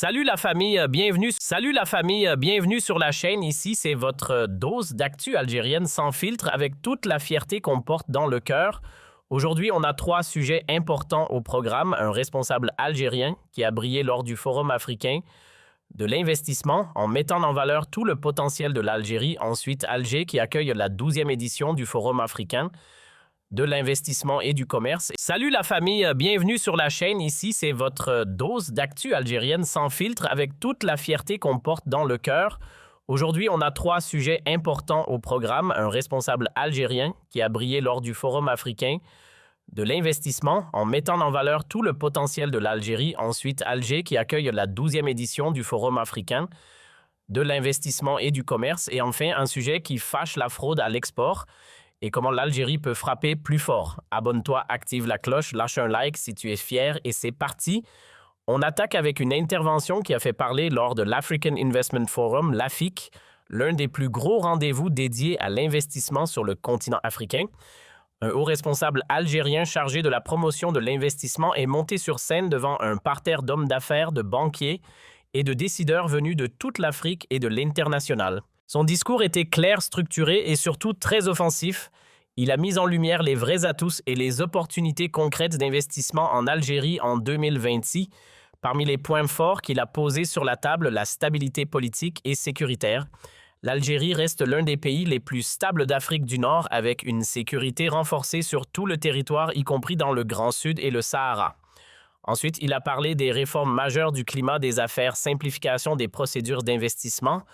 Salut la famille, bienvenue sur la chaîne. Ici, c'est votre dose d'actu algérienne sans filtre avec toute la fierté qu'on porte dans le cœur. Aujourd'hui, on a 3 sujets importants au programme. Un responsable algérien qui a brillé lors du Forum africain de l'investissement en mettant en valeur tout le potentiel de l'Algérie. Ensuite, Alger qui accueille la 12e édition du Forum africain de l'investissement et du commerce. Salut la famille, bienvenue sur la chaîne. Ici, c'est votre dose d'actu algérienne sans filtre avec toute la fierté qu'on porte dans le cœur. Aujourd'hui, on a 3 sujets importants au programme. Un responsable algérien qui a brillé lors du Forum africain de l'investissement en mettant en valeur tout le potentiel de l'Algérie. Ensuite, Alger qui accueille la 12e édition du Forum africain de l'investissement et du commerce. Et enfin, un sujet qui fâche la fraude à l'export et comment l'Algérie peut frapper plus fort. Abonne-toi, active la cloche, lâche un like si tu es fier et c'est parti. On attaque avec une intervention qui a fait parler lors de l'African Investment Forum, l'AFIC, l'un des plus gros rendez-vous dédiés à l'investissement sur le continent africain. Un haut responsable algérien chargé de la promotion de l'investissement est monté sur scène devant un parterre d'hommes d'affaires, de banquiers et de décideurs venus de toute l'Afrique et de l'international. Son discours était clair, structuré et surtout très offensif. Il a mis en lumière les vrais atouts et les opportunités concrètes d'investissement en Algérie en 2026. Parmi les points forts qu'il a posés sur la table, la stabilité politique et sécuritaire. L'Algérie reste l'un des pays les plus stables d'Afrique du Nord avec une sécurité renforcée sur tout le territoire, y compris dans le Grand Sud et le Sahara. Ensuite, il a parlé des réformes majeures du climat des affaires, simplification des procédures d'investissement,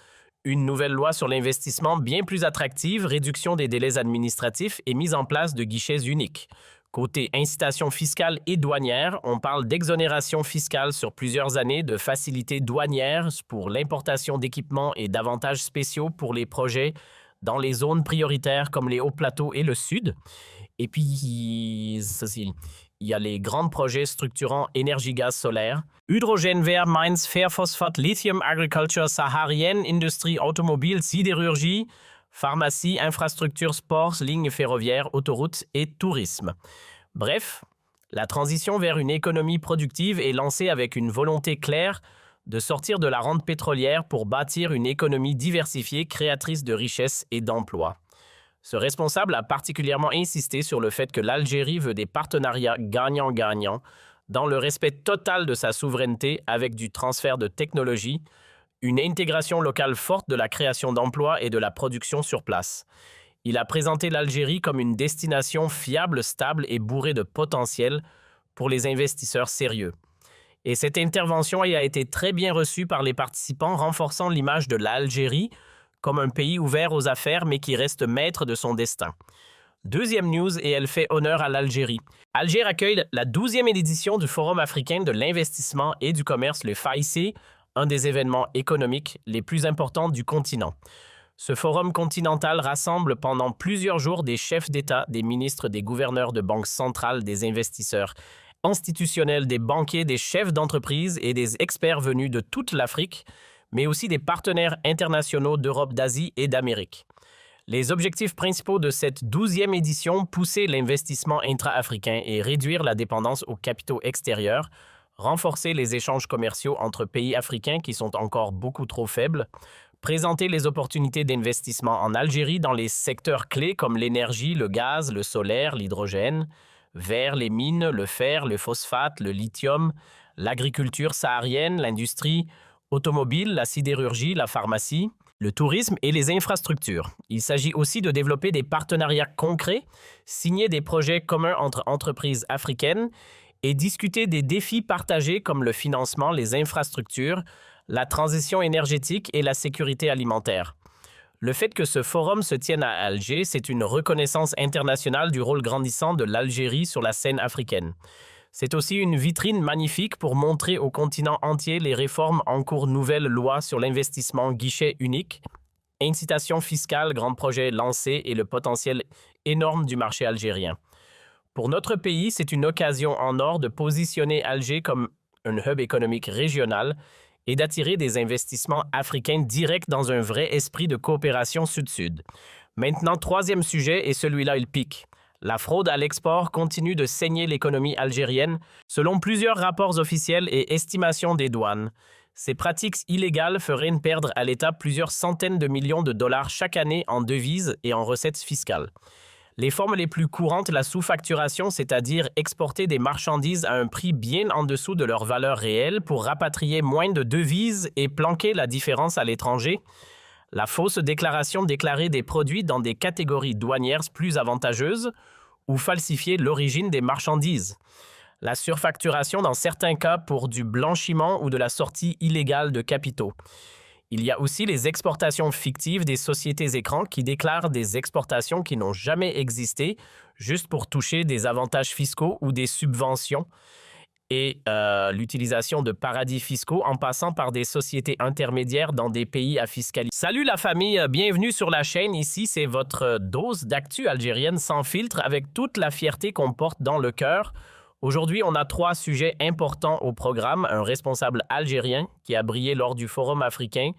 une nouvelle loi sur l'investissement bien plus attractive, réduction des délais administratifs et mise en place de guichets uniques. Côté incitation fiscale et douanière, on parle d'exonération fiscale sur plusieurs années, de facilités douanières pour l'importation d'équipements et d'avantages spéciaux pour les projets dans les zones prioritaires comme les hauts plateaux et le sud. Et puis, il y a les grands projets structurants énergie-gaz solaire, hydrogène vert, mines, fer, phosphate, lithium, agriculture saharienne, industrie automobile, sidérurgie, pharmacie, infrastructure, sports, lignes ferroviaires, autoroutes et tourisme. Bref, la transition vers une économie productive est lancée avec une volonté claire de sortir de la rente pétrolière pour bâtir une économie diversifiée, créatrice de richesses et d'emplois. Ce responsable a particulièrement insisté sur le fait que l'Algérie veut des partenariats gagnant-gagnant dans le respect total de sa souveraineté avec du transfert de technologie, une intégration locale forte de la création d'emplois et de la production sur place. Il a présenté l'Algérie comme une destination fiable, stable et bourrée de potentiel pour les investisseurs sérieux. Et cette intervention a été très bien reçue par les participants, renforçant l'image de l'Algérie comme un pays ouvert aux affaires mais qui reste maître de son destin. Deuxième news, et elle fait honneur à l'Algérie. Alger accueille la 12e édition du Forum africain de l'investissement et du commerce, le FAIC, un des événements économiques les plus importants du continent. Ce forum continental rassemble pendant plusieurs jours des chefs d'État, des ministres, des gouverneurs de banques centrales, des investisseurs institutionnels, des banquiers, des chefs d'entreprise et des experts venus de toute l'Afrique, mais aussi des partenaires internationaux d'Europe, d'Asie et d'Amérique. Les objectifs principaux de cette 12e édition, pousser l'investissement intra-africain et réduire la dépendance aux capitaux extérieurs, renforcer les échanges commerciaux entre pays africains qui sont encore beaucoup trop faibles, présenter les opportunités d'investissement en Algérie dans les secteurs clés comme l'énergie, le gaz, le solaire, l'hydrogène, vert, les mines, le fer, le phosphate, le lithium, l'agriculture saharienne, l'industrie automobile, la sidérurgie, la pharmacie, le tourisme et les infrastructures. Il s'agit aussi de développer des partenariats concrets, signer des projets communs entre entreprises africaines et discuter des défis partagés comme le financement, les infrastructures, la transition énergétique et la sécurité alimentaire. Le fait que ce forum se tienne à Alger, c'est une reconnaissance internationale du rôle grandissant de l'Algérie sur la scène africaine. C'est aussi une vitrine magnifique pour montrer au continent entier les réformes en cours, nouvelles lois sur l'investissement, guichet unique, incitation fiscale, grands projets lancés et le potentiel énorme du marché algérien. Pour notre pays, c'est une occasion en or de positionner Alger comme un hub économique régional et d'attirer des investissements africains directs dans un vrai esprit de coopération sud-sud. Maintenant, troisième sujet, et celui-là, il pique. La fraude à l'export continue de saigner l'économie algérienne, selon plusieurs rapports officiels et estimations des douanes. Ces pratiques illégales feraient perdre à l'État plusieurs centaines de millions de dollars chaque année en devises et en recettes fiscales. Les formes les plus courantes, la sous-facturation, c'est-à-dire exporter des marchandises à un prix bien en dessous de leur valeur réelle pour rapatrier moins de devises et planquer la différence à l'étranger. La fausse déclaration, déclarer des produits dans des catégories douanières plus avantageuses ou falsifier l'origine des marchandises. La surfacturation dans certains cas pour du blanchiment ou de la sortie illégale de capitaux. Il y a aussi les exportations fictives des sociétés écrans qui déclarent des exportations qui n'ont jamais existé juste pour toucher des avantages fiscaux ou des subventions et l'utilisation de paradis fiscaux en passant par des sociétés intermédiaires dans des pays à fiscalité. Salut la famille, bienvenue sur la chaîne. Ici, c'est votre dose d'actu algérienne sans filtre avec toute la fierté qu'on porte dans le cœur. Aujourd'hui, on a 3 sujets importants au programme. Un responsable algérien qui a brillé lors du Forum africain,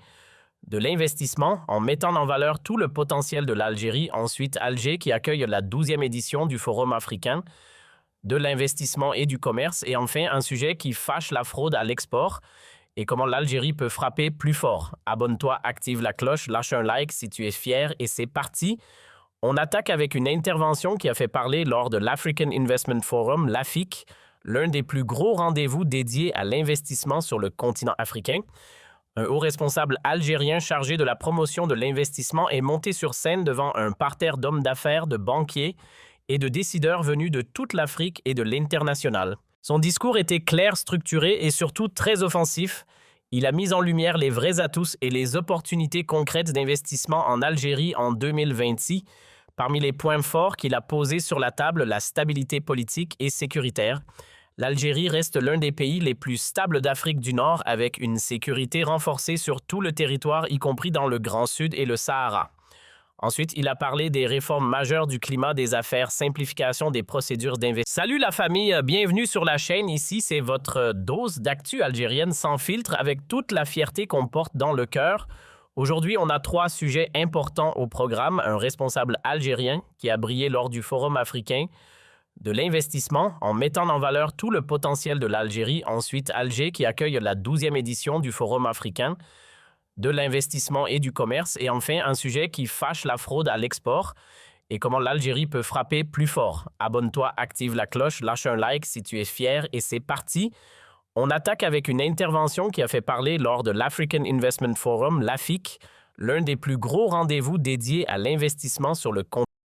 de l'investissement en mettant en valeur tout le potentiel de l'Algérie. Ensuite, Alger qui accueille la 12e édition du Forum africain, de l'investissement et du commerce. Et enfin, un sujet qui fâche la fraude à l'export et comment l'Algérie peut frapper plus fort. Abonne-toi, active la cloche, lâche un like si tu es fier et c'est parti. On attaque avec une intervention qui a fait parler lors de l'African Investment Forum, l'AFIC, l'un des plus gros rendez-vous dédiés à l'investissement sur le continent africain. Un haut responsable algérien chargé de la promotion de l'investissement est monté sur scène devant un parterre d'hommes d'affaires, de banquiers et de décideurs venus de toute l'Afrique et de l'international. Son discours était clair, structuré et surtout très offensif. Il a mis en lumière les vrais atouts et les opportunités concrètes d'investissement en Algérie en 2026. Parmi les points forts qu'il a posés sur la table, la stabilité politique et sécuritaire. L'Algérie reste l'un des pays les plus stables d'Afrique du Nord avec une sécurité renforcée sur tout le territoire, y compris dans le Grand Sud et le Sahara. Ensuite, il a parlé des réformes majeures du climat des affaires, simplification des procédures d'investissement. Salut la famille, bienvenue sur la chaîne. Ici, c'est votre dose d'actu algérienne sans filtre avec toute la fierté qu'on porte dans le cœur. Aujourd'hui, on a 3 sujets importants au programme. Un responsable algérien qui a brillé lors du Forum africain, de l'investissement en mettant en valeur tout le potentiel de l'Algérie. Ensuite, Alger qui accueille la 12e édition du Forum africain, de l'investissement et du commerce. Et enfin, un sujet qui fâche la fraude à l'export et comment l'Algérie peut frapper plus fort. Abonne-toi, active la cloche, lâche un like si tu es fier et c'est parti. On attaque avec une intervention qui a fait parler lors de l'African Investment Forum, l'AFIC, l'un des plus gros rendez-vous dédiés à l'investissement sur le continent.